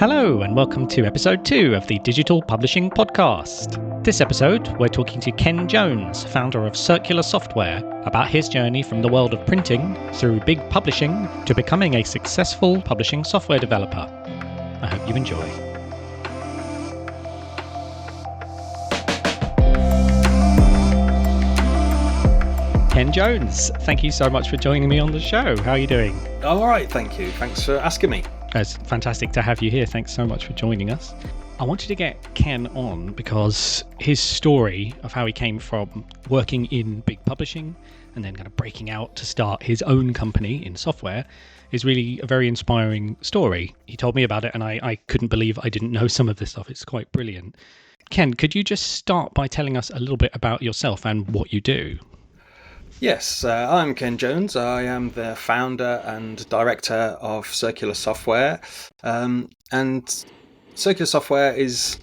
Hello, and welcome to episode 2 of the Digital Publishing Podcast. This episode, we're talking to Ken Jones, founder of Circular Software, about his journey from the world of printing through big publishing to becoming a successful publishing software developer. I hope you enjoy. Ken Jones, thank you so much for joining me on the show. How are you doing? All right, thank you. Thanks for asking me. It's fantastic to have you here. Thanks so much for joining us. I wanted to get Ken on because his story of how he came from working in big publishing and then kind of breaking out to start his own company in software is really a very inspiring story. He told me about it and I couldn't believe I didn't know some of this stuff. It's quite brilliant. Ken, could you just start by telling us a little bit about yourself and what you do? Yes, I'm Ken Jones. I am the founder and director of Circular Software. And Circular Software is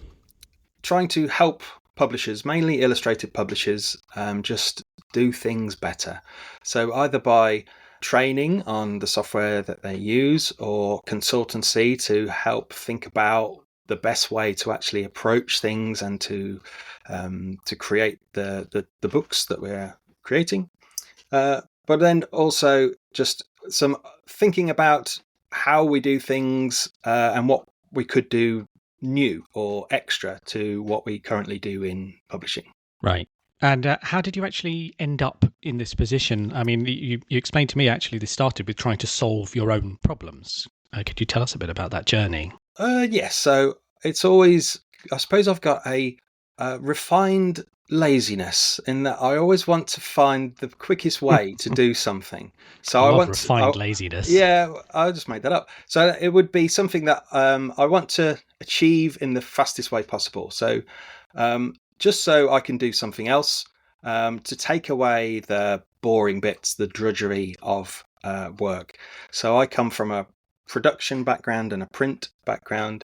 trying to help publishers, mainly illustrated publishers, just do things better. So either by training on the software that they use or consultancy to help think about the best way to actually approach things and to create the books that we're creating. But then also just some thinking about how we do things and what we could do new or extra to what we currently do in publishing. Right. And how did you actually end up in this position? I mean, you explained to me actually this started with trying to solve your own problems. Could you tell us a bit about that journey? Yes. So it's always, I suppose I've got a refined laziness in that I always want to find the quickest way to do something. So I want refined laziness. Yeah, I just made that up. So it would be something that I want to achieve in the fastest way possible. So just so I can do something else to take away the boring bits, the drudgery of work. So I come from a production background and a print background,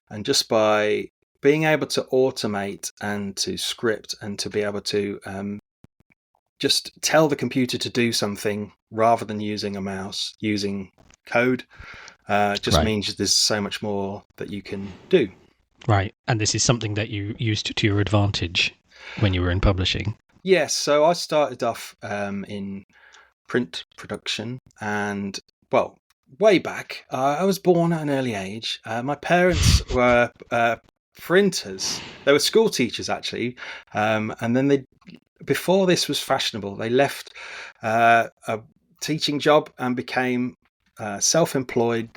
and just by being able to automate and to script and to be able to just tell the computer to do something rather than using a mouse, using code, means there's so much more that you can do. Right. And this is something that you used to your advantage when you were in publishing. Yes. So I started off in print production and, well, way back, I was born at an early age. My parents were printers. They were school teachers actually, and then before this was fashionable, they left a teaching job and became self-employed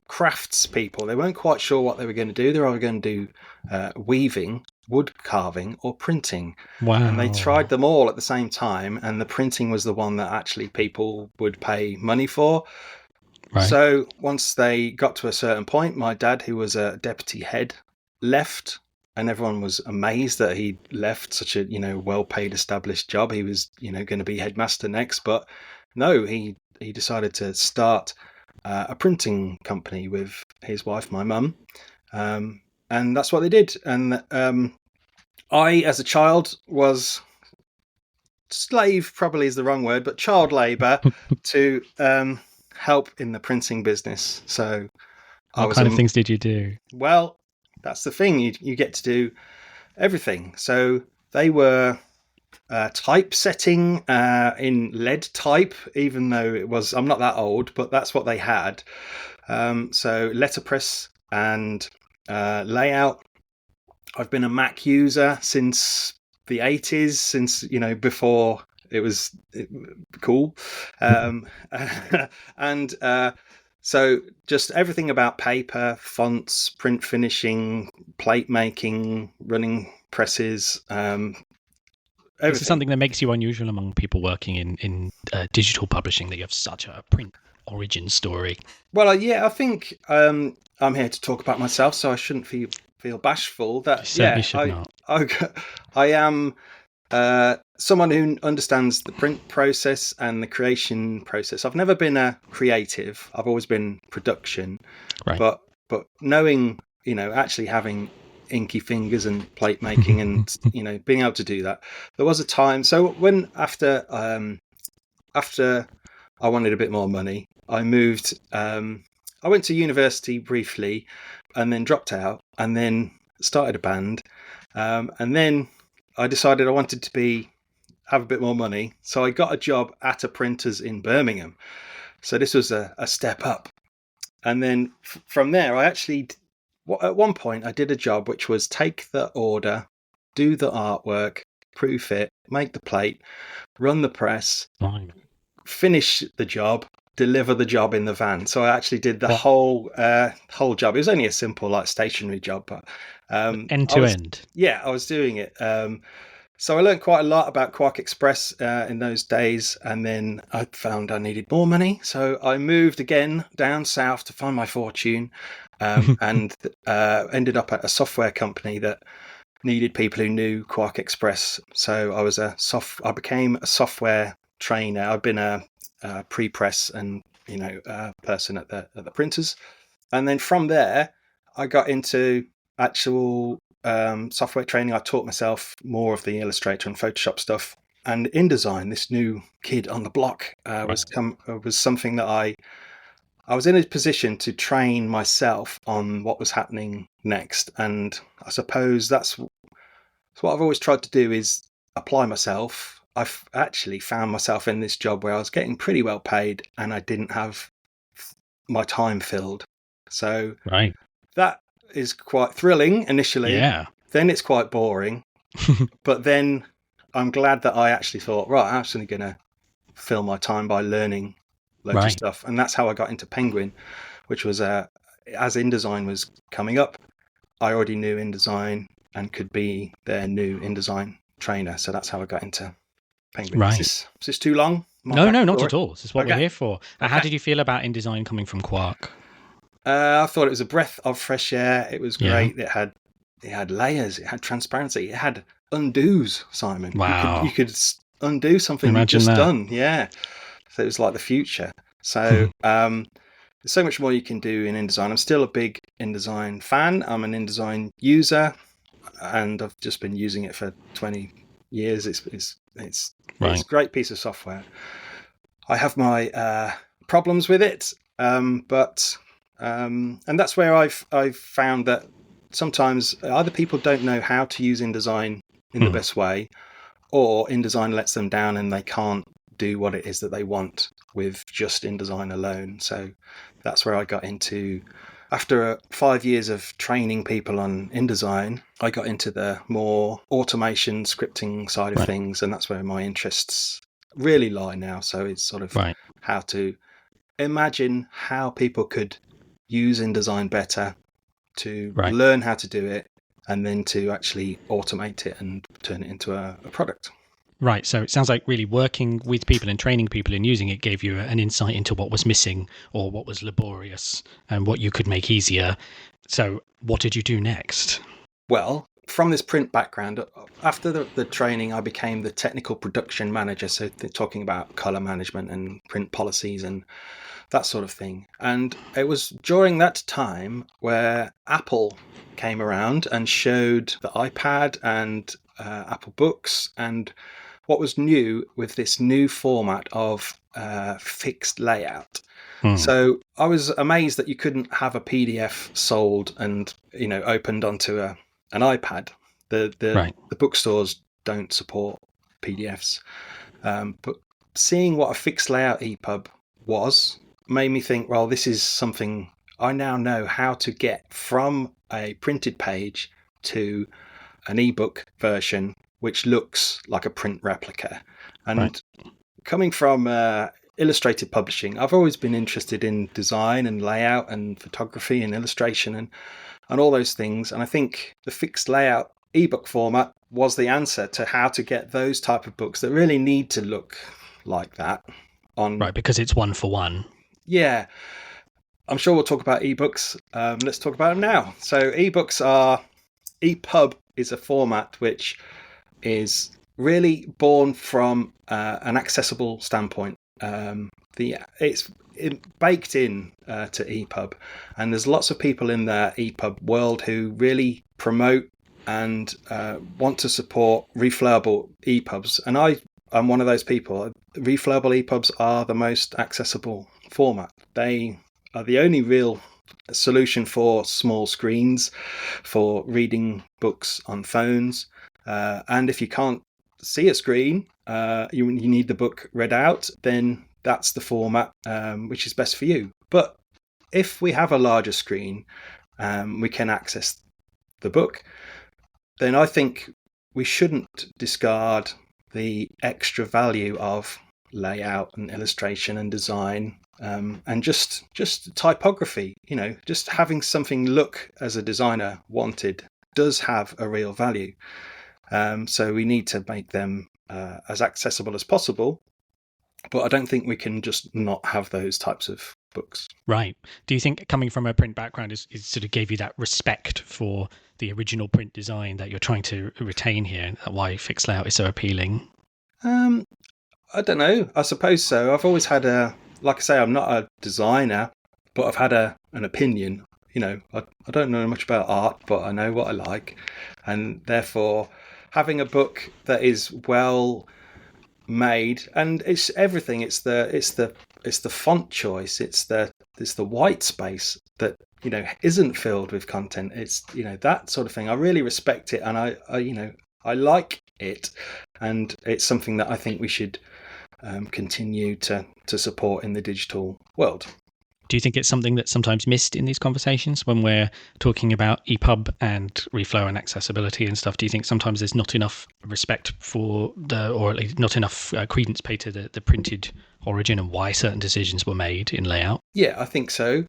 crafts people. They weren't quite sure what they were going to do. They were either going to do weaving, wood carving, or printing. Wow. And they tried them all at the same time, and the printing was the one that actually people would pay money for. Right. So once they got to a certain point, my dad, who was a deputy head, left, and everyone was amazed that he left such a well-paid established job. He was going to be headmaster next, but no, he decided to start a printing company with his wife, my mum, and that's what they did. And I, as a child, was slave, probably is the wrong word, but child labour to help in the printing business. So what kind of things did you do? Well, that's the thing. You get to do everything. So they were typesetting in lead type, even though I'm not that old, but that's what they had. So letterpress and layout. I've been a Mac user since the 80s, since, before it was cool. So just everything about paper, fonts, print finishing, plate making, running presses, everything. This is something that makes you unusual among people working in digital publishing, that you have such a print origin story. Well, yeah, I think I'm here to talk about myself, so I shouldn't feel bashful. That certainly should not. I am someone who understands the print process and the creation process. I've never been a creative. I've always been production. Right. But knowing, actually having inky fingers and plate making and, being able to do that, there was a time. So when after I wanted a bit more money, I moved. I went to university briefly and then dropped out, and then started a band, and then I decided I wanted to have a bit more money, so I got a job at a printer's in Birmingham. So this was a step up, and then from there, I actually at one point I did a job which was take the order, do the artwork, proof it, make the plate, run the press, finish the job, deliver the job in the van. So I actually did the whole job. It was only a simple like stationery job, but end to end. Yeah, I was doing it. So I learned quite a lot about Quark Express in those days, and then I found I needed more money. So I moved again down south to find my fortune, and ended up at a software company that needed people who knew Quark Express. So I became a software trainer. I've been a pre-press and person at the printers, and then from there I got into actual software training. I taught myself more of the Illustrator and Photoshop stuff, and InDesign, this new kid on the block, was something that I was in a position to train myself on what was happening next. And I suppose that's what I've always tried to do, is apply myself. I've actually found myself in this job where I was getting pretty well paid and I didn't have my time filled. So that is quite thrilling initially. Yeah. Then it's quite boring. But then I'm glad that I actually thought, right, I'm actually going to fill my time by learning loads of stuff. And that's how I got into Penguin, which was as InDesign was coming up, I already knew InDesign and could be their new InDesign trainer. So that's how I got into Penguin. Right. Is this too long? No, not at all. This is what we're here for. How did you feel about InDesign coming from Quark? I thought it was a breath of fresh air. It was great. Yeah. It had layers. It had transparency. It had undos, Simon. Wow. You could undo something you've just done. Yeah. So it was like the future. So there's so much more you can do in InDesign. I'm still a big InDesign fan. I'm an InDesign user, and I've just been using it for 20 years. It's a great piece of software. I have my problems with it, but and that's where I've found that sometimes either people don't know how to use InDesign in the best way, or InDesign lets them down and they can't do what it is that they want with just InDesign alone. So that's where I got into. After 5 years of training people on InDesign, I got into the more automation scripting side of things, and that's where my interests really lie now. So it's sort of how to imagine how people could use InDesign better, to learn how to do it, and then to actually automate it and turn it into a product. Right. So it sounds like really working with people and training people and using it gave you an insight into what was missing or what was laborious and what you could make easier. So what did you do next? Well, from this print background, after the training, I became the technical production manager. So talking about color management and print policies and that sort of thing. And it was during that time where Apple came around and showed the iPad and Apple Books, and what was new with this new format of fixed layout. So I was amazed that you couldn't have a PDF sold and opened onto an iPad. The bookstores don't support PDFs, but seeing what a fixed layout EPUB was made me think, well, this is something I now know how to get from a printed page to an ebook version which looks like a print replica. And coming from illustrated publishing, I've always been interested in design and layout and photography and illustration and all those things. And I think the fixed layout ebook format was the answer to how to get those type of books that really need to look like that on. Right, because it's one for one. Yeah. I'm sure we'll talk about ebooks. Let's talk about them now. So EPUB is a format which is really born from an accessible standpoint. It's baked in to EPUB, and there's lots of people in the EPUB world who really promote and want to support reflowable EPUBs, and I'm one of those people. Reflowable EPUBs are the most accessible format. They are the only real solution for small screens, for reading books on phones. And if you can't see a screen, you need the book read out, then that's the format which is best for you. But if we have a larger screen, we can access the book, then I think we shouldn't discard the extra value of layout and illustration and design, and just typography. Just having something look as a designer wanted does have a real value. So we need to make them as accessible as possible, but I don't think we can just not have those types of books. Right. Do you think coming from a print background is sort of gave you that respect for the original print design that you're trying to retain here, and why fixed layout is so appealing? I don't know. I suppose so. I've always had like I say, I'm not a designer, but I've had an opinion. I don't know much about art, but I know what I like, and therefore having a book that is well made, and it's everything. It's the font choice. It's the white space that isn't filled with content. It's that sort of thing. I really respect it, and I like it, and it's something that I think we should continue to support in the digital world. Do you think it's something that's sometimes missed in these conversations when we're talking about EPUB and reflow and accessibility and stuff? Do you think sometimes there's not enough respect for or at least not enough credence paid to the printed origin and why certain decisions were made in layout? Yeah, I think so.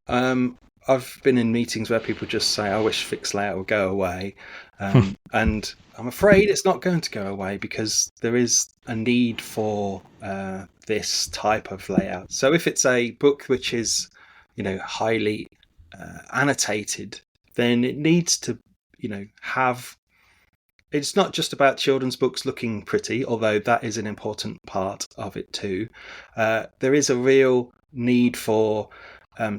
I've been in meetings where people just say, I wish fixed layout would go away. And I'm afraid it's not going to go away, because there is a need for this type of layout. So if it's a book which is highly annotated, then it needs to have, it's not just about children's books looking pretty, although that is an important part of it too. There is a real need for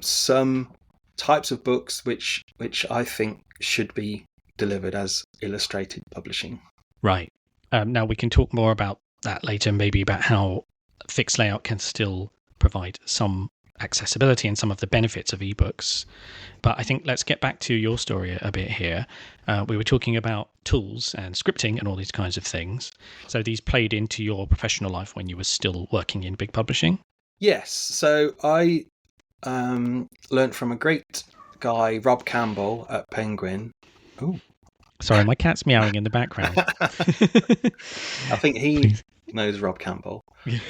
some types of books which I think should be delivered as illustrated publishing. Right. Now we can talk more about that later, maybe about how fixed layout can still provide some accessibility and some of the benefits of ebooks. But I think let's get back to your story a bit here. We were talking about tools and scripting and all these kinds of things. So these played into your professional life when you were still working in big publishing? Yes. So I learned from a great guy, Rob Campbell at Penguin. Oh, sorry, my cat's meowing in the background. I think he knows Rob Campbell.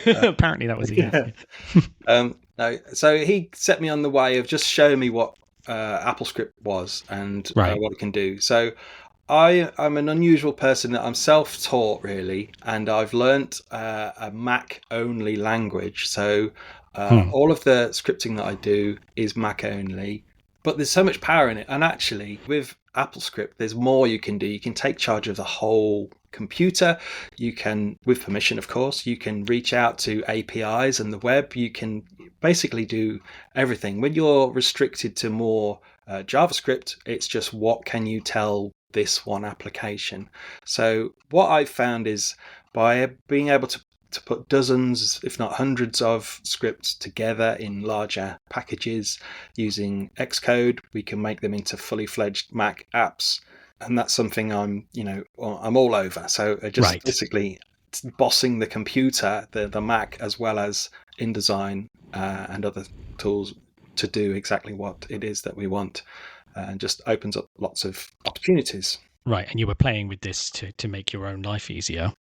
Apparently that was a yes. No, so he set me on the way of just showing me what AppleScript was and what it can do. So I'm an unusual person that I'm self-taught really, and I've learnt a Mac-only language. So all of the scripting that I do is Mac-only, but there's so much power in it. And actually, with AppleScript, there's more you can do. You can take charge of the whole computer. You can, with permission, of course, you can reach out to APIs and the web. You can basically do everything. When you're restricted to more JavaScript, it's just what can you tell this one application. So what I've found is by being able to put dozens, if not hundreds of scripts together in larger packages using Xcode, we can make them into fully fledged Mac apps. And that's something I'm all over. So just basically bossing the computer, the Mac, as well as InDesign and other tools to do exactly what it is that we want, and just opens up lots of opportunities. Right. And you were playing with this to make your own life easier.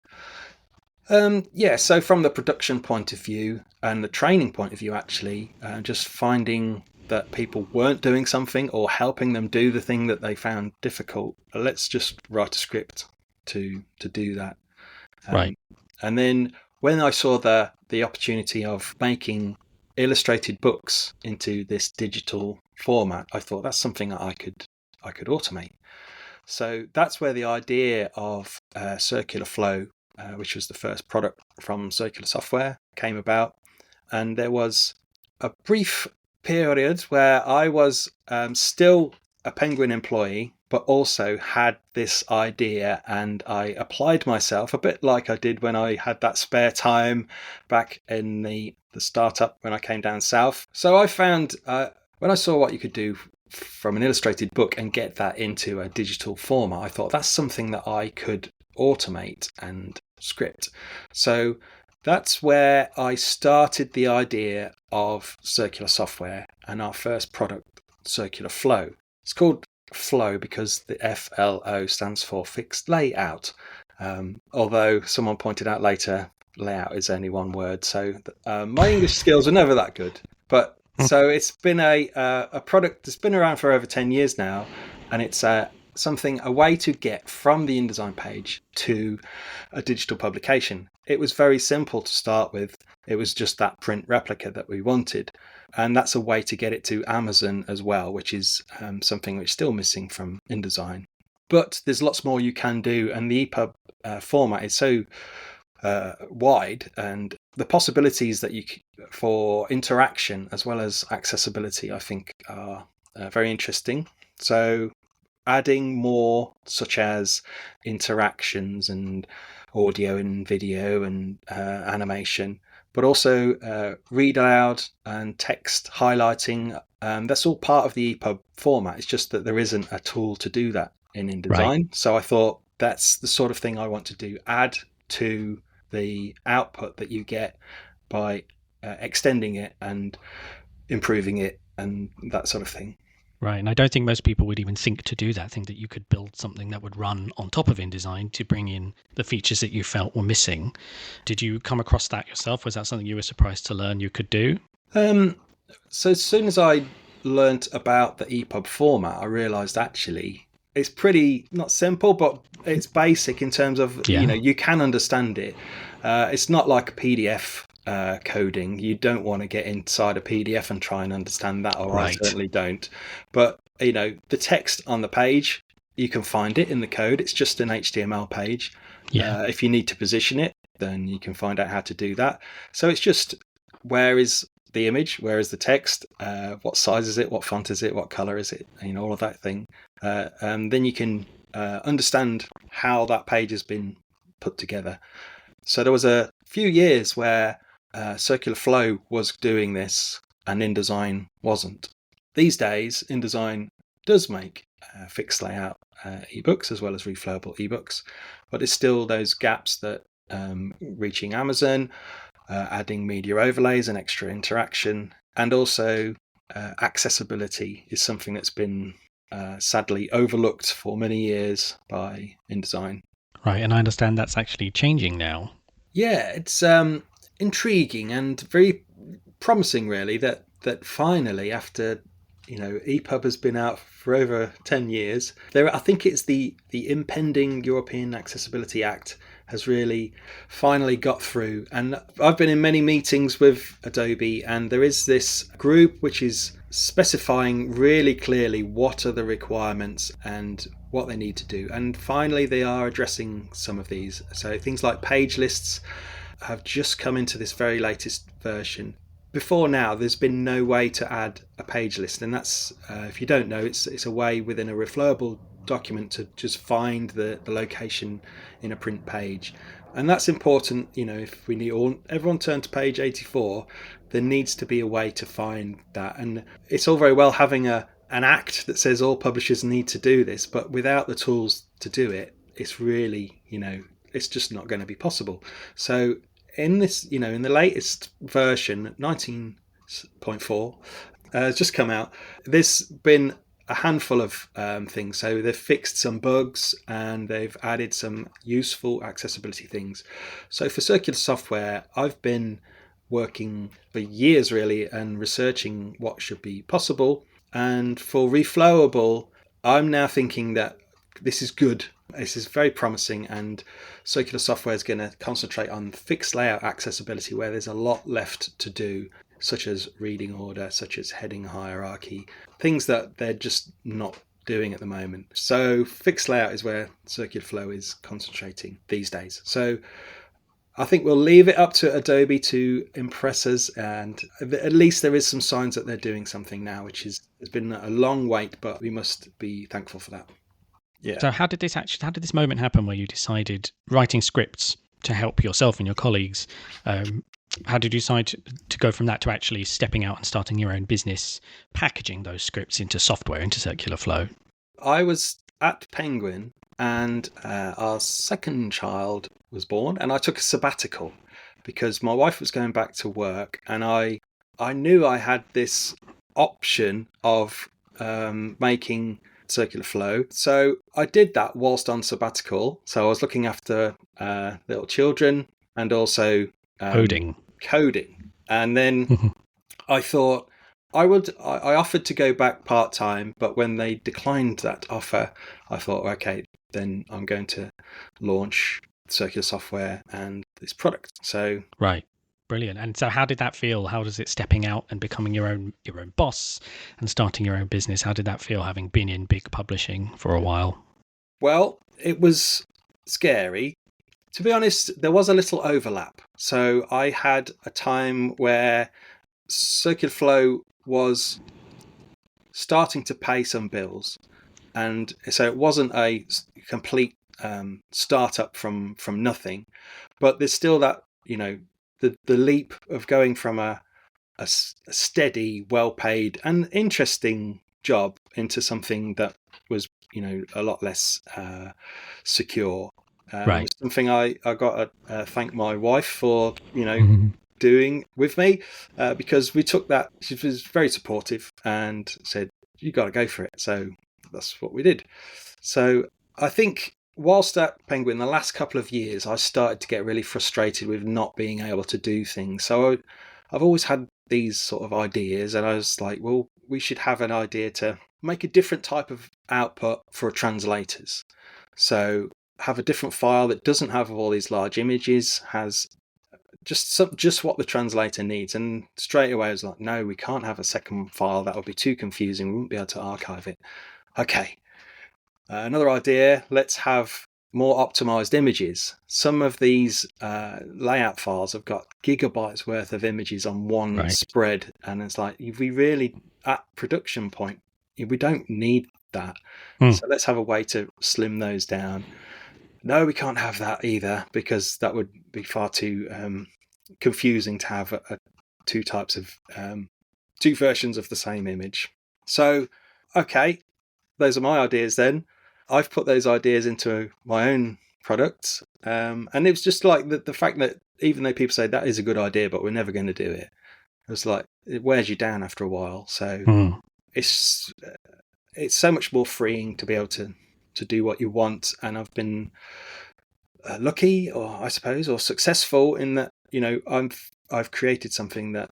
Yeah, so from the production point of view and the training point of view, actually, just finding that people weren't doing something or helping them do the thing that they found difficult. Let's just write a script to do that. Right. And then when I saw the opportunity of making illustrated books into this digital format, I thought that's something that I could automate. So that's where the idea of Circular Flow, which was the first product from Circular Software, came about. And there was a brief period where I was still a Penguin employee, but also had this idea, and I applied myself a bit like I did when I had that spare time back in the startup when I came down south. So I found when I saw what you could do from an illustrated book and get that into a digital format, I thought that's something that I could automate and script. So that's where I started the idea of circular software and our first product, Circular Flow. It's called Flow because the FLO stands for fixed layout. Although someone pointed out later, layout is only one word. So my English skills are never that good. But so it's been a product that's been around for over 10 years now, and it's a way to get from the InDesign page to a digital publication. It was very simple to start with. It was just that print replica that we wanted. And that's a way to get it to Amazon as well, which is something which is still missing from InDesign. But there's lots more you can do, and the EPUB format is so wide, and the possibilities that for interaction as well as accessibility, I think, are very interesting. So adding more, such as interactions and audio and video and animation, but also read aloud and text highlighting. That's all part of the EPUB format. It's just that there isn't a tool to do that in InDesign. Right. So I thought that's the sort of thing I want to do, add to the output that you get by extending it and improving it and that sort of thing. Right, and I don't think most people would even think to do that, think that you could build something that would run on top of InDesign to bring in the features that you felt were missing. Did you come across that yourself? Was that something you were surprised to learn you could do? So as soon as I learnt about the EPUB format, I realised actually it's pretty, not simple, but it's basic in terms of, you can understand it. It's not like a PDF coding. You don't want to get inside a PDF and try and understand that, or right. I certainly don't. But the text on the page, you can find it in the code. It's just an HTML page. If you need to position it, then you can find out how to do that. So it's just, where is the image, where is the text, what size is it, what font is it, what color is it, all of that thing. And then you can understand how that page has been put together. So there was a few years where Circular Flow was doing this and InDesign wasn't. These days, InDesign does make fixed layout ebooks as well as reflowable ebooks, but it's still those gaps that reaching Amazon, adding media overlays and extra interaction, and also accessibility is something that's been sadly overlooked for many years by InDesign. Right, and I understand that's actually changing now. Yeah, it's intriguing and very promising, really, that finally, after EPUB has been out for over 10 years, I think it's the impending European Accessibility Act has really finally got through. And I've been in many meetings with Adobe, and there is this group which is specifying really clearly what are the requirements and what they need to do. And finally, they are addressing some of these. So things like page lists have just come into this very latest version. Before now, there's been no way to add a page list, and that's, if you don't know, it's a way within a reflowable document to just find the location in a print page. And that's important. If we need everyone turn to page 84, there needs to be a way to find that. And it's all very well having an act that says all publishers need to do this, but without the tools to do it, it's really, it's just not going to be possible. So in this, in the latest version, 19.4, has just come out, there's been a handful of things. So they've fixed some bugs and they've added some useful accessibility things. So for Circular Software, I've been working for years really and researching what should be possible. And for Reflowable, I'm now thinking that this is good. This is very promising, and Circular Software is going to concentrate on fixed layout accessibility where there's a lot left to do, such as reading order, such as heading hierarchy, things that they're just not doing at the moment. So fixed layout is where Circular Flow is concentrating these days. So I think we'll leave it up to Adobe to impress us, and at least there is some signs that they're doing something now, which has been a long wait, but we must be thankful for that. Yeah. So how did this moment happen where you decided writing scripts to help yourself and your colleagues How did you decide to go from that to actually stepping out and starting your own business, packaging those scripts into software, into Circular Flow? I was at Penguin, and our second child was born, and I took a sabbatical because my wife was going back to work, and I knew I had this option of making Circular Flow. So I did that whilst on sabbatical. So I was looking after little children and also coding. And then I thought I offered to go back part time, but when they declined that offer, I thought, okay, then I'm going to launch Circular Software and this product. So Right. Brilliant. And so how did that feel? How does it stepping out and becoming your own boss and starting your own business? How did that feel, having been in big publishing for a while? Well, it was scary. To be honest, there was a little overlap. So I had a time where Circular Flow was starting to pay some bills, and so it wasn't a complete startup from nothing, but there's still that, the leap of going from a steady, well-paid and interesting job into something that was, a lot less secure. Right. It was something I got to thank my wife for, doing with me, because we took that. She was very supportive and said, you got to go for it. So that's what we did. So I think whilst at Penguin, the last couple of years, I started to get really frustrated with not being able to do things. So I've always had these sort of ideas, and I was like, well, we should have an idea to make a different type of output for translators. So have a different file that doesn't have all these large images, has just what the translator needs. And straight away I was like, no, we can't have a second file. That would be too confusing. We wouldn't be able to archive it. Okay. Another idea, let's have more optimized images. Some of these layout files have got gigabytes worth of images on one spread. And it's like, we really, at production point, we don't need that. So let's have a way to slim those down. No, we can't have that either, because that would be far too confusing to have two versions of the same image. So, okay, those are my ideas then. I've put those ideas into my own products. And it was just like the fact that even though people say that is a good idea, but we're never going to do it, it was like, it wears you down after a while. So it's so much more freeing to be able to do what you want. And I've been lucky, or I suppose, or successful in that, I've created something that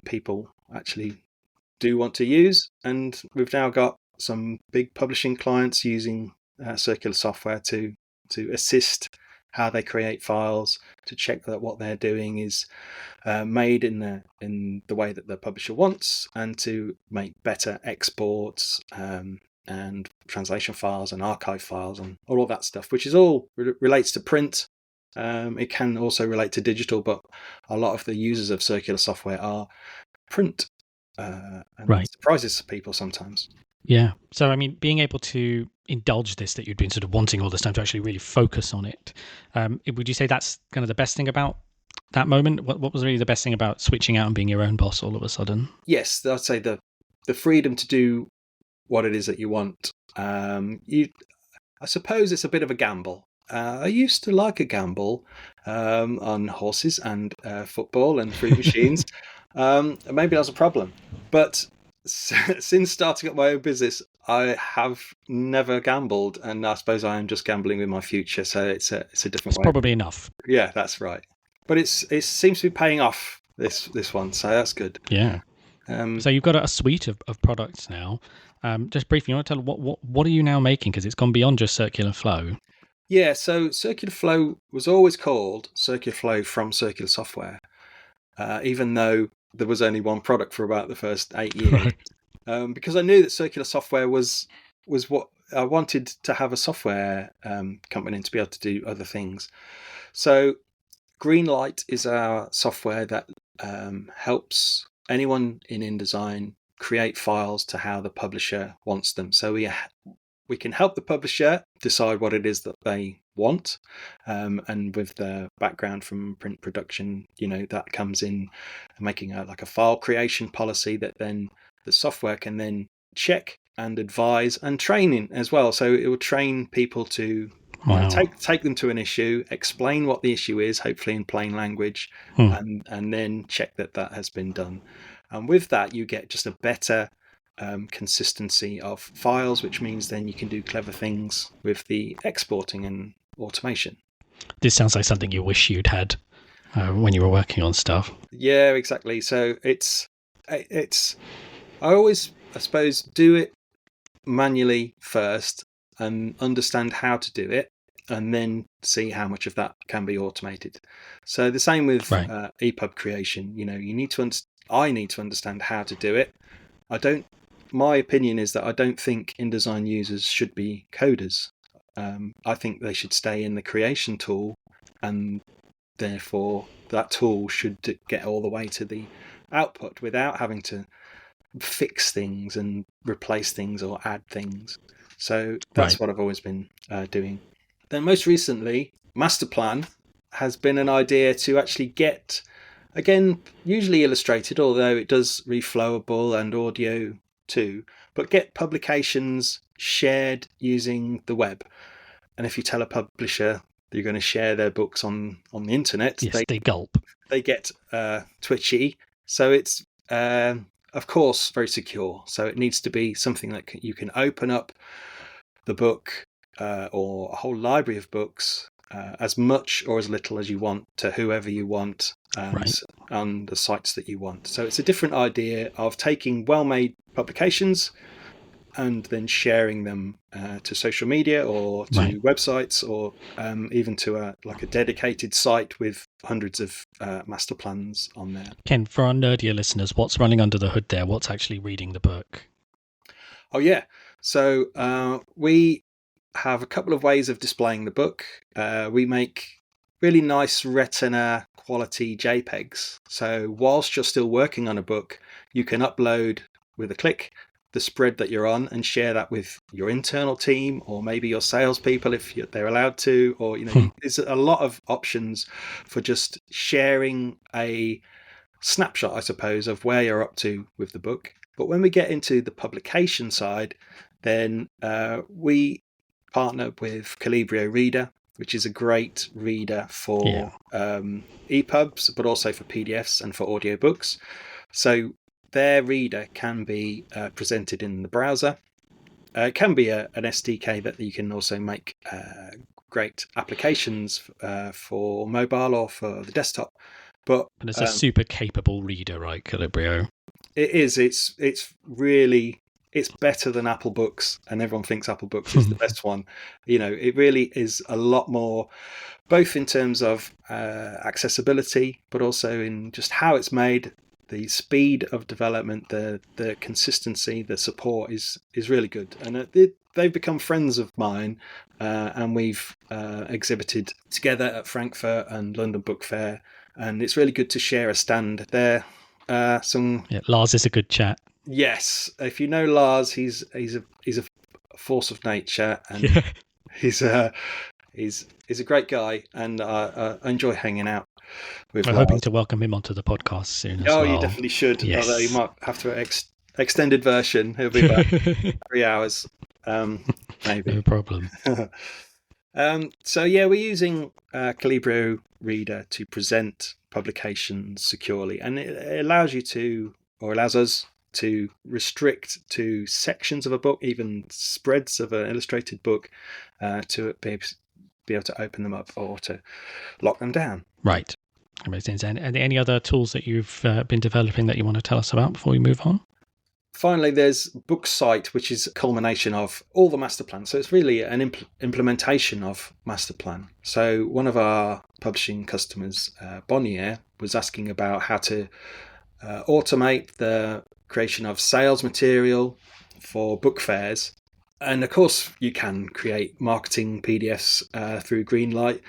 people actually do want to use. And we've now got some big publishing clients using Circular Software to assist how they create files, to check that what they're doing is made in the way that the publisher wants, and to make better exports and translation files and archive files and all of that stuff, which is all relates to print. It can also relate to digital, but a lot of the users of Circular Software are print, and that surprises people sometimes. Yeah. So, I mean, being able to indulge this, that you'd been sort of wanting all this time, to actually really focus on it, would you say that's kind of the best thing about that moment? What was really the best thing about switching out and being your own boss all of a sudden? Yes, I'd say the freedom to do what it is that you want. I suppose it's a bit of a gamble. I used to like a gamble on horses and football and fruit machines. Maybe that's a problem. But since starting up my own business, I have never gambled, and I suppose I am just gambling with my future. So it's a different way. Probably enough. Yeah, that's right. But it seems to be paying off, this one, so that's good. Yeah. So you've got a suite of products now. Just briefly, you want to tell what are you now making? Because it's gone beyond just Circular Flow. Yeah, so Circular Flow was always called Circular Flow from Circular Software, even though there was only one product for about the first 8 years. Right. Because I knew that Circular Software was what I wanted, to have a software company to be able to do other things. So Greenlight is our software that helps anyone in InDesign create files to how the publisher wants them. So we we can help the publisher decide what it is that they want. And with the background from print production, that comes in making a file creation policy that then the software can then check and advise and training as well. So it will train people to take them to an issue, explain what the issue is, hopefully in plain language, and then check that has been done. And with that, you get just a better consistency of files, which means then you can do clever things with the exporting and automation. This sounds like something you wish you'd had when you were working on stuff. Yeah, exactly. So it's I always, I suppose, do it manually first and understand how to do it, and then see how much of that can be automated. So the same with EPUB creation. I need to understand how to do it. My opinion is that I don't think InDesign users should be coders. I think they should stay in the creation tool, and therefore that tool should get all the way to the output without having to fix things and replace things or add things. So that's what I've always been doing. Then most recently, Master Plan has been an idea to actually get, again, usually illustrated, although it does read flowable and audio too, but get publications shared using the web. And if you tell a publisher you're going to share their books on the internet, they gulp. They get twitchy. So it's, of course, very secure. So it needs to be something that you can open up the book or a whole library of books as much or as little as you want to whoever you want on the sites that you want. So it's a different idea of taking well-made publications and then sharing them to social media or to websites, or even to a dedicated site with hundreds of master plans on there. Ken, for our nerdier listeners, what's running under the hood there? What's actually reading the book? Oh, yeah. So we have a couple of ways of displaying the book. We make really nice Retina quality JPEGs. So whilst you're still working on a book, you can upload with a click the spread that you're on and share that with your internal team, or maybe your salespeople if they're allowed to, or there's a lot of options for just sharing a snapshot, I suppose, of where you're up to with the book. But when we get into the publication side, then we partner with Calibrio Reader, which is a great reader for EPUBs, but also for PDFs and for audiobooks. So their reader can be presented in the browser. It can be an SDK that you can also make great applications for mobile or for the desktop. But it's a super capable reader, right, Calibrio? It is. It's really, it's better than Apple Books, and everyone thinks Apple Books is the best one. It really is a lot more, both in terms of accessibility, but also in just how it's made. The speed of development, the consistency, the support is really good. And they've become friends of mine, and we've exhibited together at Frankfurt and London Book Fair. And it's really good to share a stand there. Lars is a good chat. Yes, if you know Lars, he's a force of nature, and he's a great guy, and I enjoy hanging out. We're hoping to welcome him onto the podcast soon as well. You definitely should. Yes. Although you might have to extended version. He'll be about 3 hours, maybe. No problem. So we're using Calibrio Reader to present publications securely, and it allows us to restrict to sections of a book, even spreads of an illustrated book, to be able to open them up or to lock them down. Right. That makes sense. And any other tools that you've been developing that you want to tell us about before we move on? Finally, there's BookSite, which is a culmination of all the master plans. So it's really an implementation of master plan. So one of our publishing customers, Bonnier, was asking about how to automate the creation of sales material for book fairs. And of course, you can create marketing PDFs through Greenlight,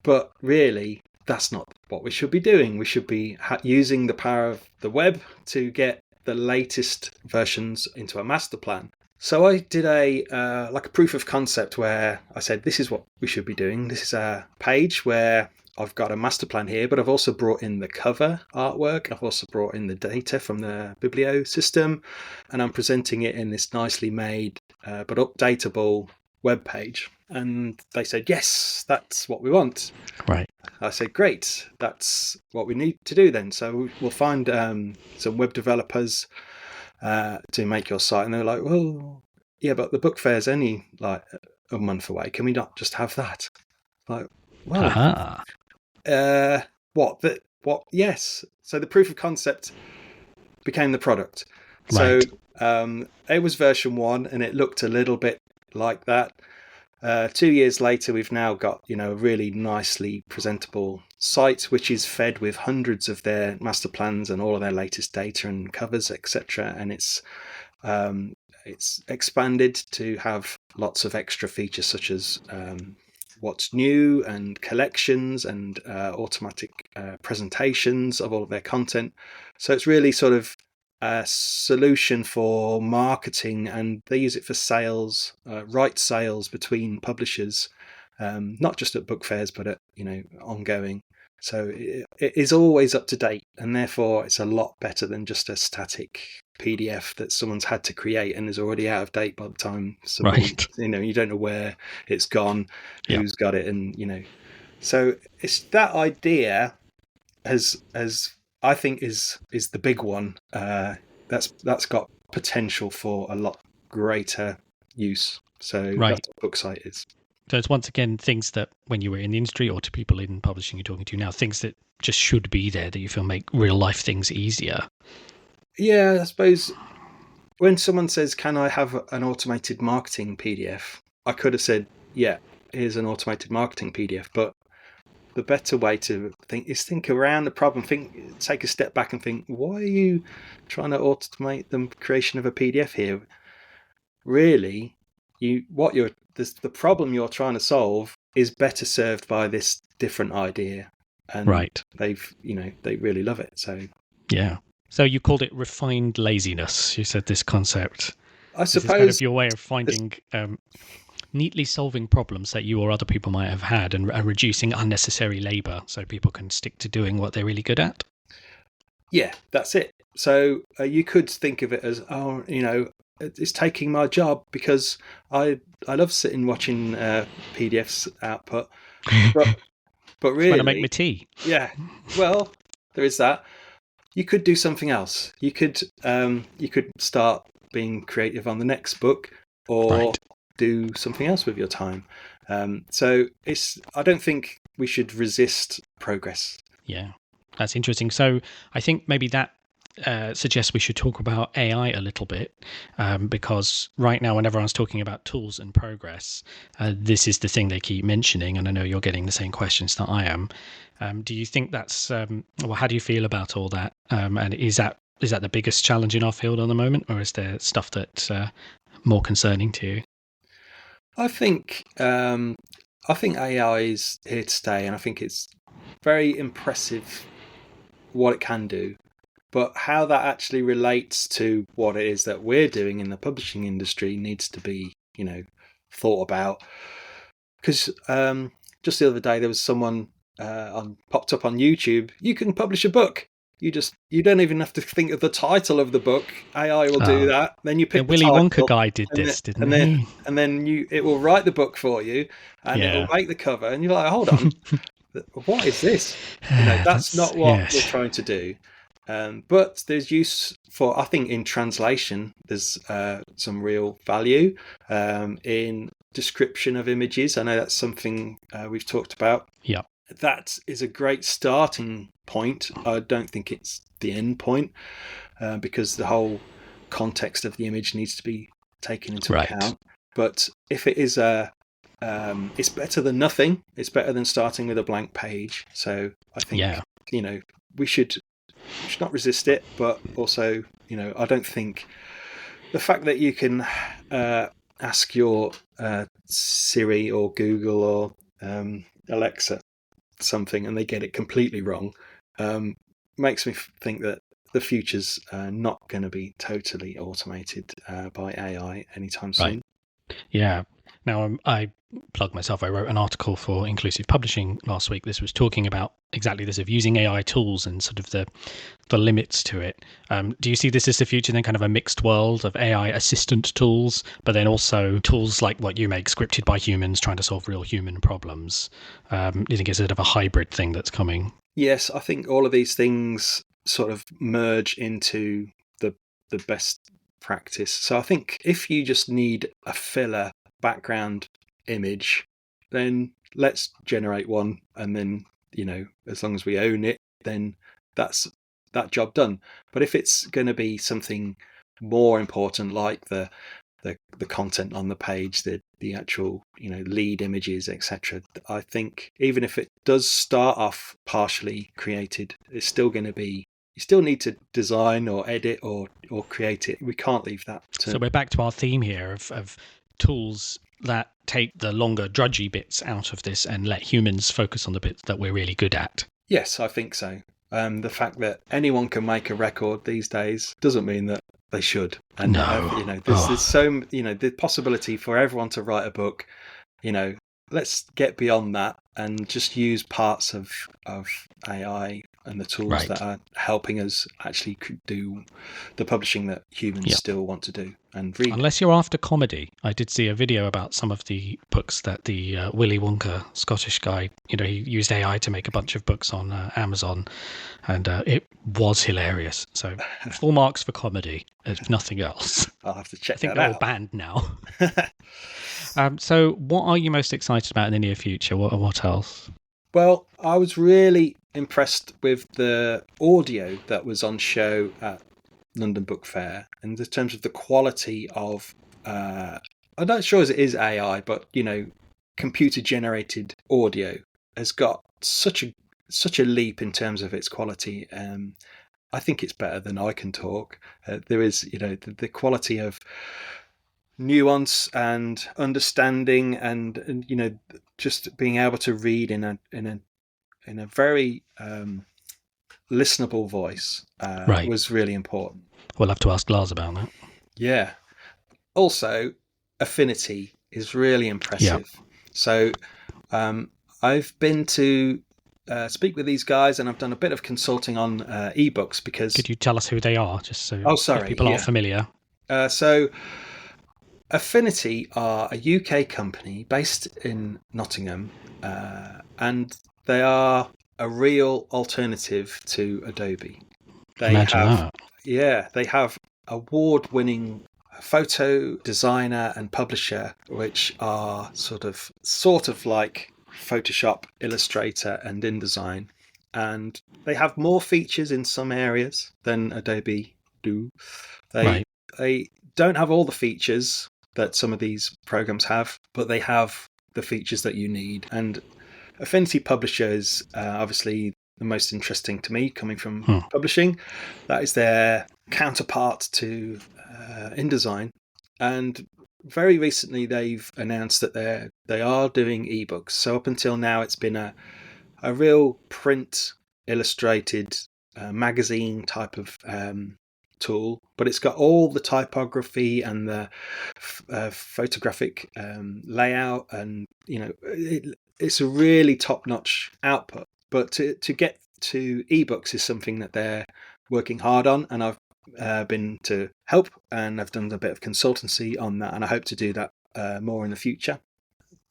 but really, that's not what we should be doing. We should be using the power of the web to get the latest versions into a master plan. So I did a like a proof of concept where I said, this is what we should be doing. This is a page where I've got a master plan here, but I've also brought in the cover artwork. I've also brought in the data from the Biblio system, and I'm presenting it in this nicely made but updatable web page. And they said, yes, that's what we want. Right. I said, great, that's what we need to do then. So we'll find some web developers to make your site. And they were like, well, yeah, but the book fair's only like a month away. Can we not just have that? Like, well, Aha. what? What? Yes. So the proof of concept became the product. Right. So it was version 1, and it looked a little bit like that. 2 years later, we've now got a really nicely presentable site, which is fed with hundreds of their master plans and all of their latest data and covers, etc. And it's expanded to have lots of extra features such as what's new and collections and automatic presentations of all of their content. So it's really sort of a solution for marketing, and they use it for sales, right sales between publishers, not just at book fairs, but at ongoing. So it is always up to date, and therefore it's a lot better than just a static PDF that someone's had to create and is already out of date by the time somebody, Right. you don't know where it's gone, who's got it, and So it's that idea has I think is the big one. That's got potential for a lot greater use. So Right. that's what Booksite is. So it's once again things that when you were in the industry or to people in publishing you're talking to now, things that just should be there that you feel make real life things easier. Yeah, I suppose when someone says, "Can I have an automated marketing PDF?" I could have said, "Yeah, here's an automated marketing PDF," but the better way to think around the problem. Take a step back and think, why are you trying to automate the creation of a PDF here? Really, the problem you're trying to solve is better served by this different idea, and Right. they really love it. So Yeah. So you called it refined laziness. You said this concept. I This is kind of suppose your way of finding neatly solving problems that you or other people might have had and reducing unnecessary labor so people can stick to doing what they're really good at. Yeah, that's it. So you could think of it as, it's taking my job because I love sitting watching PDFs output, but It's when I make really, my tea. yeah. Well, there is that. You could do something else. You could start being creative on the next book, or Right. do something else with your time. So I don't think we should resist progress. Yeah, that's interesting. So I think maybe that suggests we should talk about AI a little bit, because right now, when everyone's talking about tools and progress, this is the thing they keep mentioning. And I know you're getting the same questions that I am. Do you think that's, well, how do you feel about all that? And is that the biggest challenge in our field at the moment, or is there stuff that's more concerning to you? I think AI is here to stay, and I think it's very impressive what it can do. But how that actually relates to what it is that we're doing in the publishing industry needs to be, thought about. Because just the other day there was someone popped up on YouTube. You can publish a book. You don't even have to think of the title of the book. AI will do that. Then you The pick the Willy Wonka title, guy did and this, and didn't then he? and then it will write the book for you, and it will Yeah. make the cover. And you're like, hold on, what is this? That's not what we're yes. trying to do. But there's use for, I think, in translation, there's some real value in description of images. I know that's something we've talked about. Yeah. That is a great starting point. I don't think it's the end point, because the whole context of the image needs to be taken into account. But if it is it's better than nothing. It's better than starting with a blank page. So I think we should not resist it, but also I don't think the fact that you can ask your Siri or Google or Alexa something and they get it completely wrong makes me think that the future's not going to be totally automated by AI anytime soon. Right. Yeah. Now, I plug myself. I wrote an article for Inclusive Publishing last week. This was talking about exactly this, of using AI tools and sort of the limits to it. Do you see this as the future, then, kind of a mixed world of AI assistant tools, but then also tools like what you make, scripted by humans, trying to solve real human problems? Do you think it's sort of a hybrid thing that's coming? Yes, I think all of these things sort of merge into the best practice. So I think if you just need a filler background image, then let's generate one, and then, as long as we own it, then that's that job done. But if it's going to be something more important, like the content on the page, the actual lead images, etc., I think even if it does start off partially created, it's still going to be, you still need to design or edit or create it. We can't leave that to... So we're back to our theme here of tools that take the longer, drudgy bits out of this and let humans focus on the bits that we're really good at. Yes, I think so. The fact that anyone can make a record these days doesn't mean that they should. And No. there's so the possibility for everyone to write a book. Let's get beyond that and just use parts of AI and the tools that are helping us actually do the publishing that humans still want to do and read. Unless you're after comedy. I did see a video about some of the books that the Willy Wonka Scottish guy, he used AI to make a bunch of books on Amazon, and it was hilarious. So full marks for comedy, if nothing else. I'll have to check I think that they're out. all banned now. So what are you most excited about in the near future? What else? Well, I was really impressed with the audio that was on show at London Book Fair, in terms of the quality of, I'm not sure as it is AI, but computer generated audio has got such a leap in terms of its quality. I think it's better than I can talk. There is, the quality of nuance and understanding and just being able to read in a very listenable voice was really important. We'll have to ask Lars about that. Yeah. Also, affinity is really impressive. Yeah. So I've been to speak with these guys, and I've done a bit of consulting on ebooks because... Could you tell us who they are, just so if people aren't familiar? So Affinity are a UK company based in Nottingham, and they are a real alternative to Adobe. They have award-winning photo designer and publisher, which are sort of like Photoshop, Illustrator, and InDesign, and they have more features in some areas than Adobe do. They don't have all the features that some of these programs have, but they have the features that you need. And Affinity Publisher is obviously the most interesting to me, coming from publishing. That is their counterpart to InDesign. And very recently they've announced that they are doing ebooks. So up until now it's been a real print illustrated magazine type of tool, but it's got all the typography and the photographic layout, and it's a really top-notch output. But to get to ebooks is something that they're working hard on, and I've been to help, and I've done a bit of consultancy on that, and I hope to do that more in the future.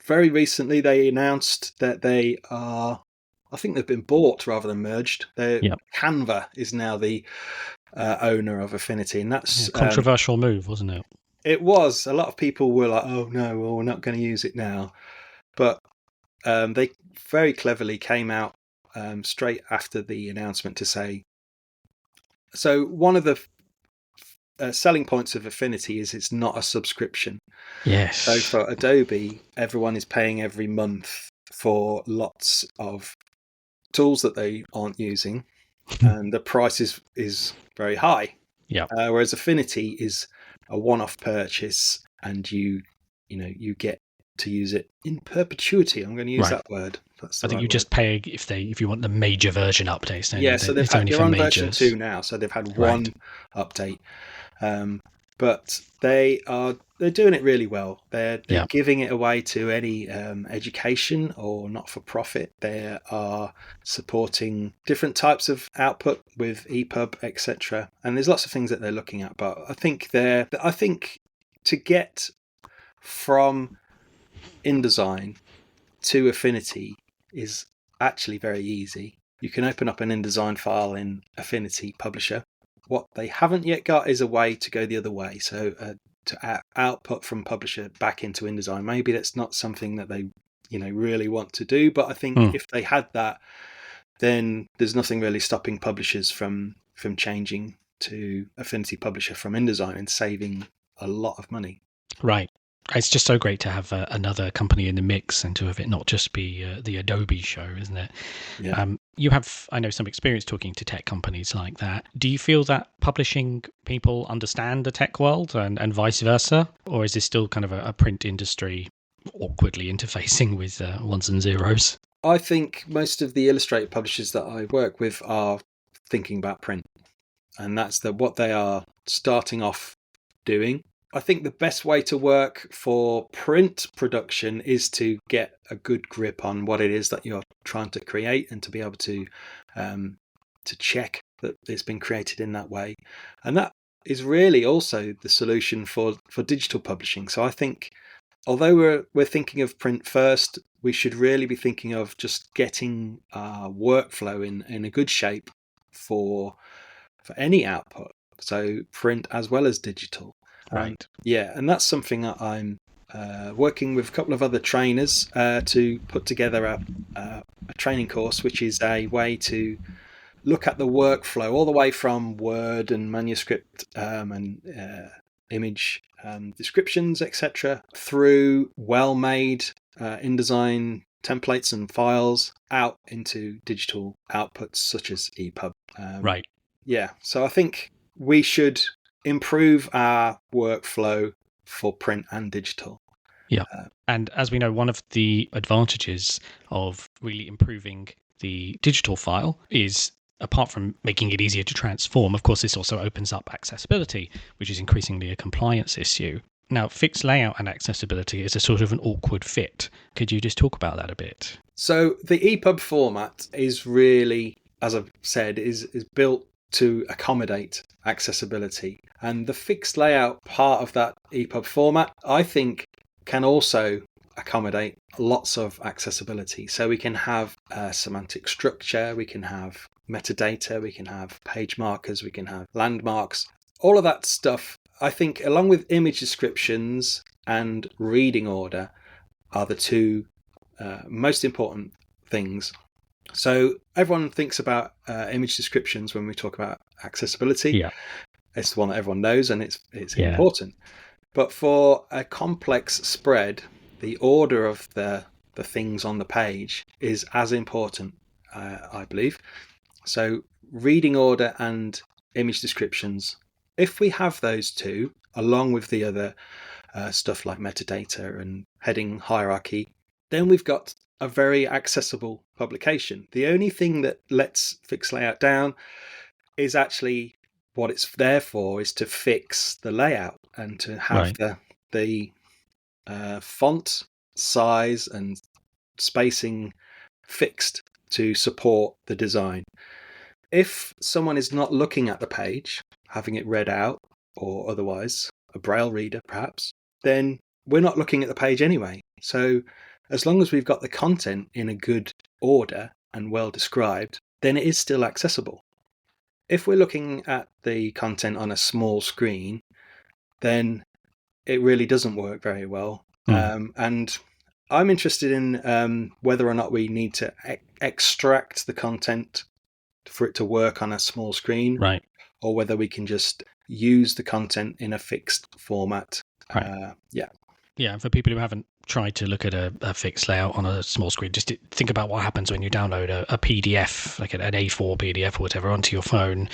Very recently they announced that they are, I think they've been bought rather than merged. Canva is now the owner of Affinity, and that's a controversial move, wasn't it? It was. A lot of people were like, "Oh no, well, we're not going to use it now," but they very cleverly came out straight after the announcement to say. So one of the selling points of Affinity is it's not a subscription. Yes. So for Adobe, everyone is paying every month for lots of tools that they aren't using, and the price is very high. Yeah. Whereas Affinity is a one-off purchase, and you get to use it in perpetuity. I'm going to use Right. that word. That's I the think right you word. just pay if you want the major version updates. Don't Yeah, you? so It's only they're for on version majors. 2 now, so they've had one Right. update. But they're doing it really well. They're Yeah. giving it away to any education or not for profit. They are supporting different types of output with EPUB, etc. And there's lots of things that they're looking at. But I think to get from InDesign to Affinity is actually very easy. You can open up an InDesign file in Affinity Publisher. What they haven't yet got is a way to go the other way. So to output from Publisher back into InDesign. Maybe that's not something that they really want to do, but I think if they had that, then there's nothing really stopping publishers from changing to Affinity Publisher from InDesign and saving a lot of money. Right. It's just so great to have another company in the mix and to have it not just be the Adobe show, isn't it? Yeah. You have, I know, some experience talking to tech companies like that. Do you feel that publishing people understand the tech world and vice versa? Or is this still kind of a print industry awkwardly interfacing with ones and zeros? I think most of the Illustrator publishers that I work with are thinking about print, and that's what they are starting off doing. I think the best way to work for print production is to get a good grip on what it is that you're trying to create and to be able to check that it's been created in that way. And that is really also the solution for digital publishing. So I think although we're thinking of print first, we should really be thinking of just getting our workflow in a good shape for any output. So print as well as digital. Right. And that's something that I'm working with a couple of other trainers to put together a training course, which is a way to look at the workflow all the way from Word and manuscript and image descriptions, etc., through well-made InDesign templates and files out into digital outputs such as EPUB. Right. Yeah, so I think we should improve our workflow for print and digital. Yeah. And as we know, one of the advantages of really improving the digital file is, apart from making it easier to transform, of course, this also opens up accessibility, which is increasingly a compliance issue. Now, fixed layout and accessibility is a sort of an awkward fit. Could you just talk about that a bit? So the EPUB format is really, as I've said, is built to accommodate accessibility. And the fixed layout part of that EPUB format, I think, can also accommodate lots of accessibility. So we can have semantic structure, we can have metadata, we can have page markers, we can have landmarks, all of that stuff. I think along with image descriptions and reading order are the two most important things. So everyone thinks about image descriptions when we talk about accessibility. Yeah. It's the one that everyone knows and it's important. But for a complex spread, the order of the things on the page is as important, I believe. So reading order and image descriptions, if we have those two, along with the other stuff like metadata and heading hierarchy, then we've got a very accessible publication. The only thing that lets fixed layout down is actually what it's there for, is to fix the layout and to have the font size and spacing fixed to support the design. If someone is not looking at the page, having it read out or otherwise, a braille reader perhaps, then we're not looking at the page anyway. So as long as we've got the content in a good order and well described, then it is still accessible. If we're looking at the content on a small screen, then it really doesn't work very well. And I'm interested in whether or not we need to extract the content for it to work on a small screen, right, or whether we can just use the content in a fixed format. Right. Yeah. Yeah, for people who haven't tried to look at a fixed layout on a small screen, just think about what happens when you download a PDF, like an A4 PDF or whatever, onto your phone,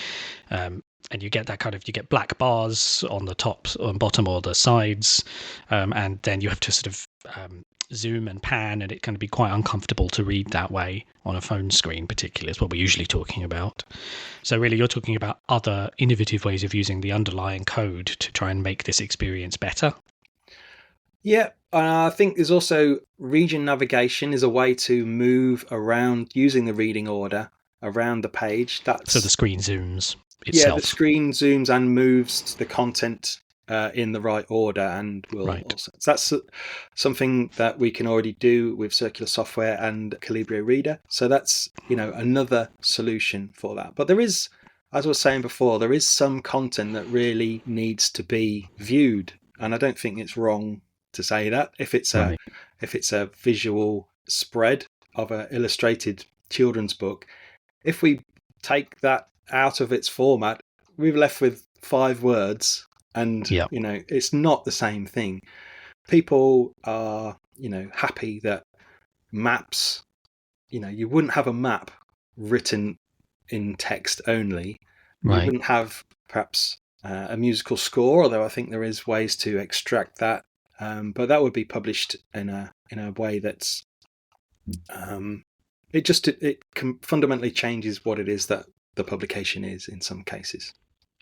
and you get that you get black bars on the top and bottom or the sides, and then you have to sort of zoom and pan, and it can be quite uncomfortable to read that way on a phone screen, particularly, is what we're usually talking about. So really, you're talking about other innovative ways of using the underlying code to try and make this experience better. Yeah, I think there's also region navigation is a way to move around using the reading order around the page. So the screen zooms Yeah, itself. the screen zooms and moves the content in the right order, and also, so that's something that we can already do with Circular Software and Calibrio Reader. So that's another solution for that. But there is, as I was saying before, there is some content that really needs to be viewed, and I don't think it's wrong to say that if it's a visual spread of an illustrated children's book. If we take that out of its format, we're left with 5 words, and it's not the same thing. People are happy that maps, you wouldn't have a map written in text only. You wouldn't have perhaps a musical score, although I think there is ways to extract that, but that would be published in a way that's it fundamentally changes what it is that the publication is in some cases.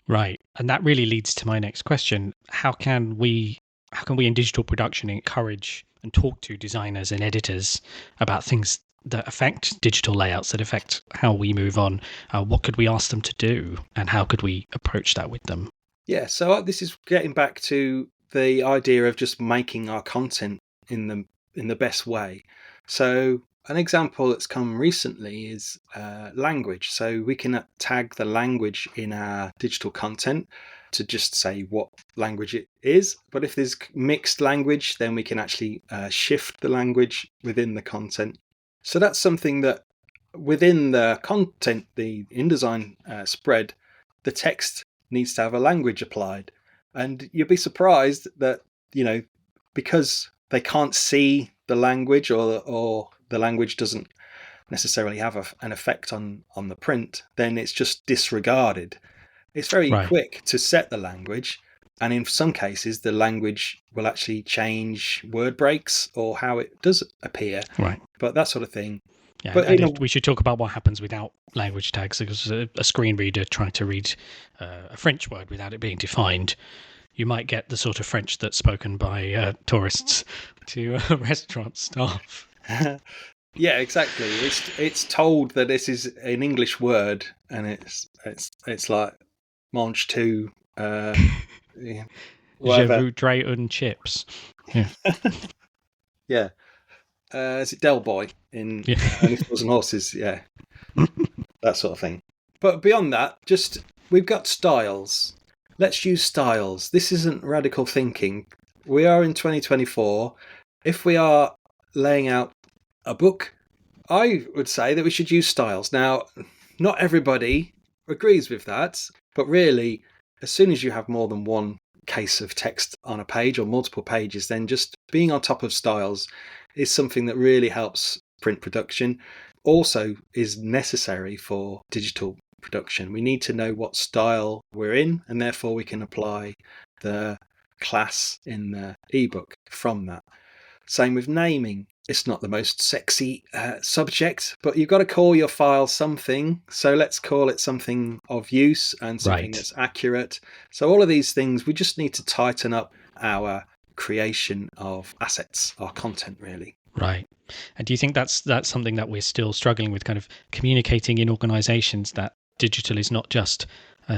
Right. And that really leads to my next question. How can we in digital production encourage and talk to designers and editors about things that affect digital layouts, that affect how we move on? What could we ask them to do, and how could we approach that with them? Yeah, so this is getting back to the idea of just making our content in the best way. So an example that's come recently is language. So we can tag the language in our digital content to just say what language it is. But if there's mixed language, then we can actually shift the language within the content. So that's something that within the content, the InDesign spread, the text needs to have a language applied. And you'll be surprised that, because they can't see the language, or the language doesn't necessarily have an effect on the print, then it's just disregarded. It's very quick to set the language, and in some cases the language will actually change word breaks or how it does appear. But that sort of thing. Yeah, but we should talk about what happens without language tags, because a screen reader trying to read a French word without it being defined, you might get the sort of French that's spoken by tourists to restaurant staff. Yeah, exactly. It's told that this is an English word, and it's like mange tout. Je voudrais un chips. Yeah. Yeah. Is it Del Boy in Only Fools and Horses? Yeah. That sort of thing. But beyond that, we've got styles. Let's use styles. This isn't radical thinking. We are in 2024. If we are laying out a book, I would say that we should use styles. Now, not everybody agrees with that, but really, as soon as you have more than one case of text on a page or multiple pages, then just being on top of styles is something that really helps print production. Also is necessary for digital production. We need to know what style we're in, and therefore we can apply the class in the ebook from that. Same with naming. It's not the most sexy subject, but you've got to call your file something. So let's call it something of use and something that's accurate. So all of these things, we just need to tighten up our creation of assets, our content, really. Right. And do you think that's something that we're still struggling with, kind of communicating in organizations, that digital is not just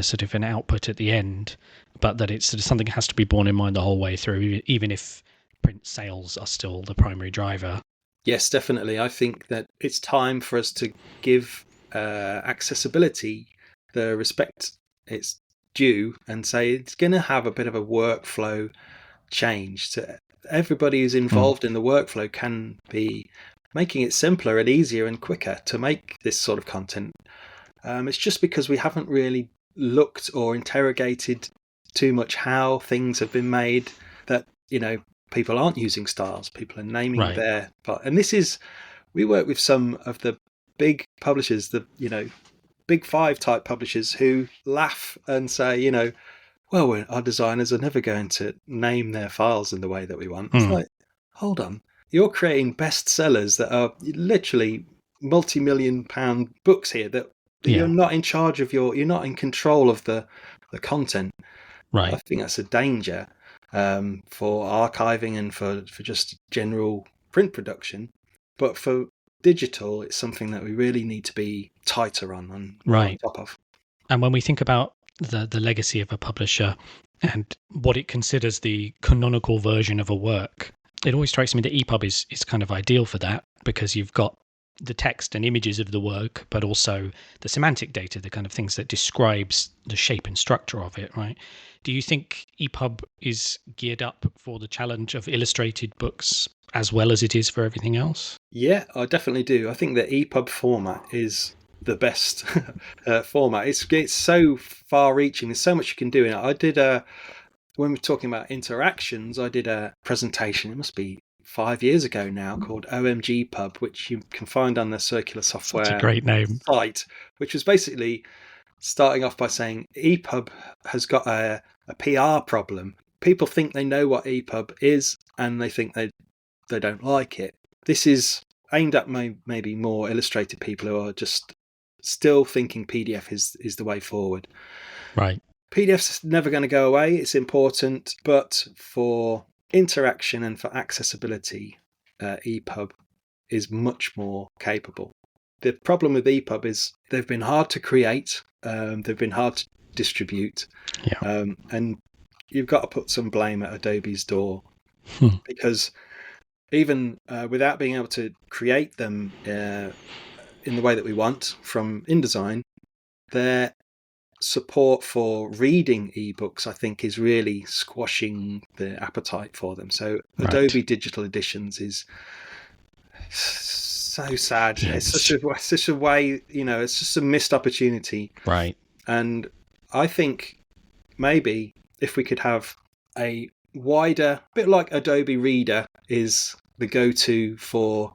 sort of an output at the end, but that it's sort of something that has to be borne in mind the whole way through, even if print sales are still the primary driver? Yes, definitely. I think that it's time for us to give accessibility the respect it's due, and say it's going to have a bit of a workflow change. So everybody who's involved in the workflow can be making it simpler and easier and quicker to make this sort of content. It's just because we haven't really looked or interrogated too much how things have been made that, people aren't using styles. People are naming their part. And we work with some of the big publishers, the, big 5 type publishers, who laugh and say, well, our designers are never going to name their files in the way that we want. It's like, hold on, you're creating bestsellers that are literally multi-million-pound books here that you're not in charge of you're not in control of the content. Right. I think that's a danger for archiving and for just general print production. But for digital, it's something that we really need to be tighter on Right. top of. And when we think about the legacy of a publisher and what it considers the canonical version of a work, it always strikes me that EPUB is kind of ideal for that, because you've got the text and images of the work, but also the semantic data, the kind of things that describes the shape and structure of it, right? Do you think EPUB is geared up for the challenge of illustrated books as well as it is for everything else? Yeah, I definitely do. I think the EPUB format is the best format. It's so far-reaching. There's so much you can do in it. I did when we're talking about interactions, I did a presentation. It must be 5 years ago now, called OMG Pub, which you can find on the Circular Software Such a great name. site, which was basically starting off by saying EPUB has got a PR problem. People think they know what EPUB is, and they think they don't like it. This is aimed at maybe more illustrated people who are just still thinking PDF is the way forward. Right. PDF's never going to go away. It's important, but for interaction and for accessibility, EPUB is much more capable. The problem with EPUB is they've been hard to create, they've been hard to distribute, and you've got to put some blame at Adobe's door, because even without being able to create them in the way that we want from InDesign, their support for reading ebooks, I think, is really squashing the appetite for them. So Adobe Digital Editions is so sad. It's such a way, it's just a missed opportunity. Right. And I think maybe if we could have a wider, bit like Adobe Reader is the go-to for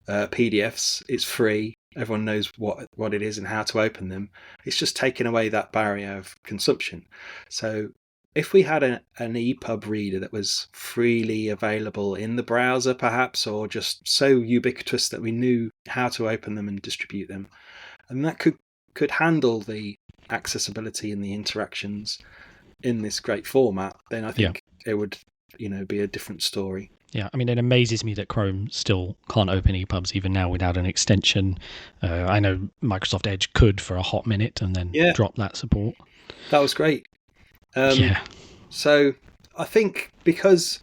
PDFs. It's free. Everyone knows what it is and how to open them. It's just taking away that barrier of consumption. So if we had an EPUB reader that was freely available in the browser, perhaps, or just so ubiquitous that we knew how to open them and distribute them, and that could handle the accessibility and the interactions in this great format, then I think it would, be a different story. Yeah, I mean, it amazes me that Chrome still can't open EPUBs even now without an extension. I know Microsoft Edge could for a hot minute and then drop that support. That was great. So I think because,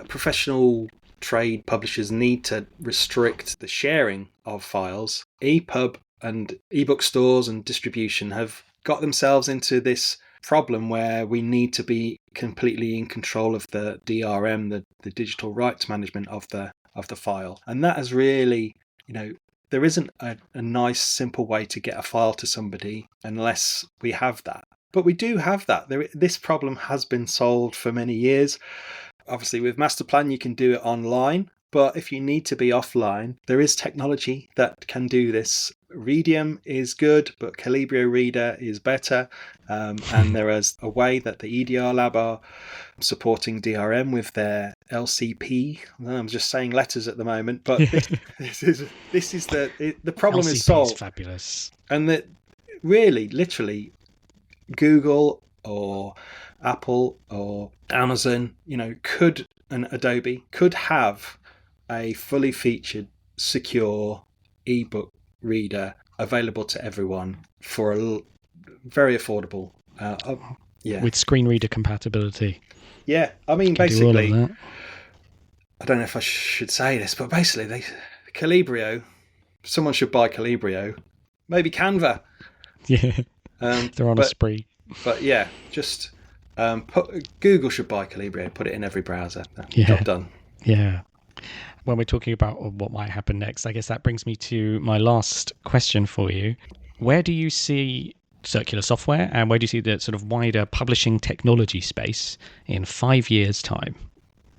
professional trade publishers need to restrict the sharing of files, EPUB and ebook stores and distribution have got themselves into this problem where we need to be completely in control of the DRM, the digital rights management of the file. And that has really, there isn't a nice, simple way to get a file to somebody unless we have that. But we do have that. This problem has been solved for many years. Obviously, with Masterplan, you can do it online. But if you need to be offline, there is technology that can do this. Redium is good, but Calibrio Reader is better. And there is a way that the EDR Lab are supporting DRM with their LCP. I'm just saying letters at the moment, but this is the problem LCP is solved. Is fabulous. And that really, literally, Google or Apple or Amazon, and Adobe could have a fully featured, secure ebook reader available to everyone for a very affordable. With screen reader compatibility. Yeah, I mean, basically, I don't know if I should say this, but basically, Calibrio, someone should buy Calibrio, maybe Canva. Yeah, they're on a spree. But yeah, just Google should buy Calibrio, put it in every browser. Job done. Yeah. When we're talking about what might happen next, I guess that brings me to my last question for you. Where do you see Circular Software and where do you see the sort of wider publishing technology space in 5 years' time?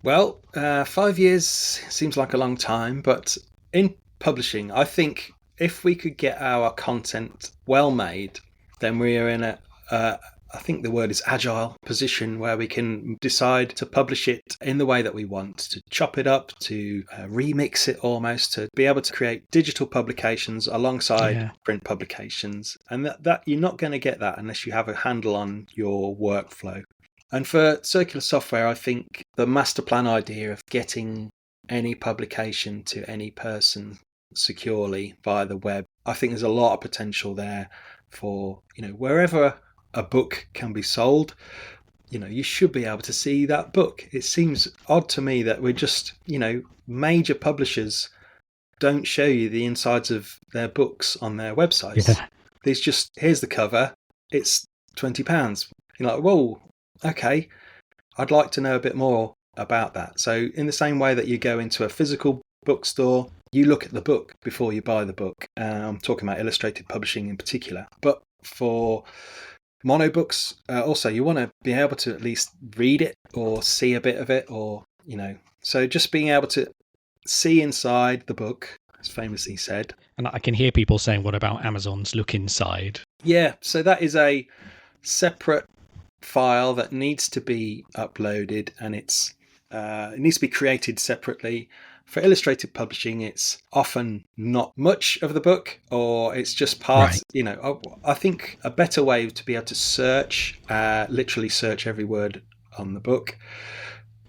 Well, 5 years seems like a long time, but in publishing, I think if we could get our content well made, then we are in I think the word is agile position, where we can decide to publish it in the way that we want, to chop it up, to remix it almost, to be able to create digital publications alongside print publications. And that you're not going to get that unless you have a handle on your workflow. And for circular software, I think the master plan idea of getting any publication to any person securely via the web, I think there's a lot of potential there for, wherever a book can be sold, you should be able to see that book. It seems odd to me that we're just, major publishers don't show you the insides of their books on their websites. Yeah. There's just, here's the cover, it's £20. You're like, whoa, okay, I'd like to know a bit more about that. So in the same way that you go into a physical bookstore, you look at the book before you buy the book. I'm talking about illustrated publishing in particular. But for mono books, also, you want to be able to at least read it or see a bit of it, or, so just being able to see inside the book, as famously said. And I can hear people saying, what about Amazon's look inside? Yeah, so that is a separate file that needs to be uploaded, and it needs to be created separately. For illustrated publishing, it's often not much of the book, or it's just parts. Right. I think a better way to be able to search, literally search every word on the book,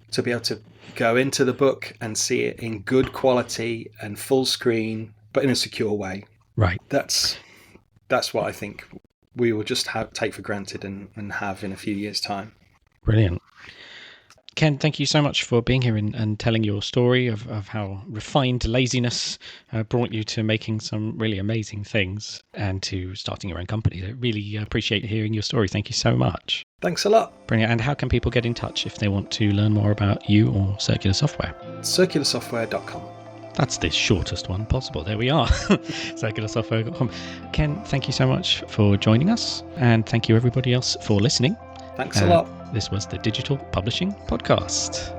to be able to go into the book and see it in good quality and full screen, but in a secure way. Right. That's what I think we will just take for granted and have in a few years' time. Brilliant. Ken, thank you so much for being here and telling your story of how refined laziness brought you to making some really amazing things and to starting your own company. I really appreciate hearing your story. Thank you so much. Thanks a lot. Brilliant. And how can people get in touch if they want to learn more about you or Circular Software? Circularsoftware.com. That's the shortest one possible. There we are. Circularsoftware.com. Ken, thank you so much for joining us. And thank you everybody else for listening. Thanks a lot. This was the Digital Publishing Podcast.